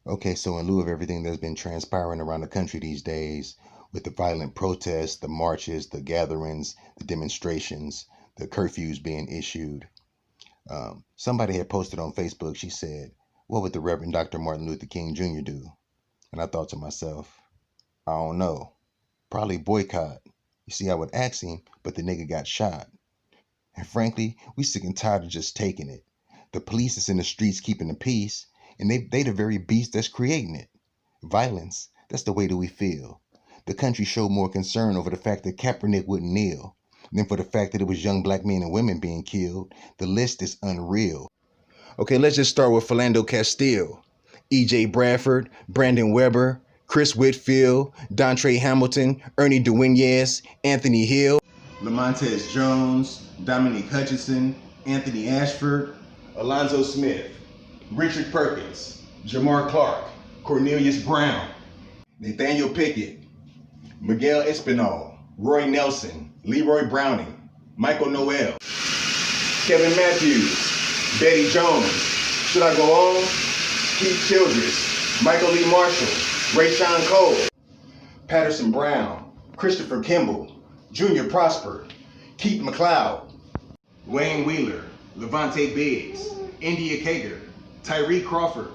Okay, so in lieu of everything that's been transpiring around the country these days, with the violent protests, the marches, the gatherings, the demonstrations, the curfews being issued, somebody had posted on Facebook, she said, "What would the Reverend Dr. Martin Luther King Jr. do?" And I thought to myself, I don't know. Probably boycott. You see, I would ask him, but the nigga got shot. And frankly, we sick and tired of just taking it. The police is in the streets keeping the peace, and they the very beast that's creating it. Violence, that's the way that we feel. The country showed more concern over the fact that Kaepernick wouldn't kneel than for the fact that it was young black men and women being killed. The list is unreal. Okay, let's just start with Philando Castile, E.J. Bradford, Brandon Weber, Chris Whitfield, Dontre Hamilton, Ernie Dueñas, Anthony Hill, Lamontez Jones, Dominique Hutchinson, Anthony Ashford, Alonzo Smith, Richard Perkins, Jamar Clark, Cornelius Brown, Nathaniel Pickett, Miguel Espinal, Roy Nelson, Leroy Browning, Michael Noel, Kevin Matthews, Betty Jones, should I go on? Keith Childress, Michael Lee Marshall, Rayshawn Cole, Patterson Brown, Christopher Kimball, Junior Prosper, Keith McLeod, Wayne Wheeler, Levante Biggs, India Kager, Tyree Crawford,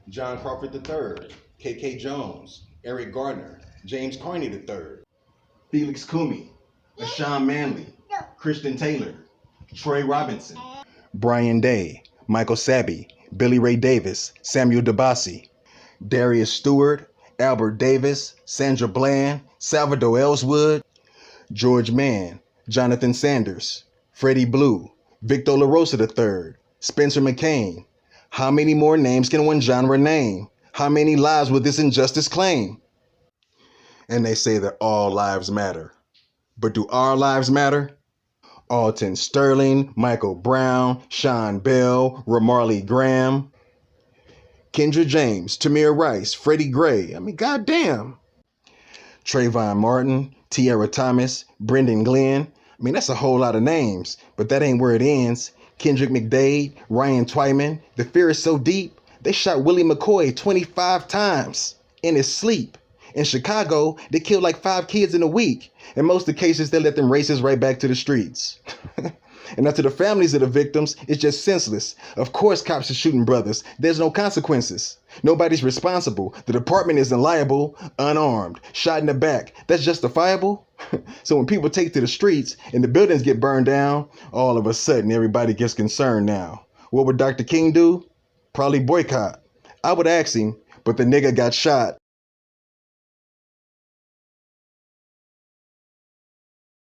John Crawford III, K.K. Jones, Eric Gardner, James Carney III, Felix Kumi, Ashawn Manley, Christian Taylor, Troy Robinson, Brian Day, Michael Sabbie, Billy Ray Davis, Samuel DeBasi, Darius Stewart, Albert Davis, Sandra Bland, Salvador Ellswood, George Mann, Jonathan Sanders, Freddie Blue, Victor LaRosa III, Spencer McCain. How many more names can one genre name? How many lives will this injustice claim? And they say that all lives matter. But do our lives matter? Alton Sterling, Michael Brown, Sean Bell, Ramarley Graham, Kendra James, Tamir Rice, Freddie Gray. I mean, goddamn. Trayvon Martin, Tierra Thomas, Brendan Glenn. I mean, that's a whole lot of names, but that ain't where it ends. Kendrick McDade, Ryan Twyman. The fear is so deep, they shot Willie McCoy 25 times in his sleep. In Chicago, they killed like 5 kids in a week. In most of the cases, they let them races right back to the streets. And now to the families of the victims, it's just senseless. Of course, cops are shooting brothers. There's no consequences. Nobody's responsible. The department isn't liable, unarmed, shot in the back. That's justifiable? So when people take to the streets and the buildings get burned down, all of a sudden everybody gets concerned now. What would Dr. King do? Probably boycott. I would ask him, but the nigga got shot.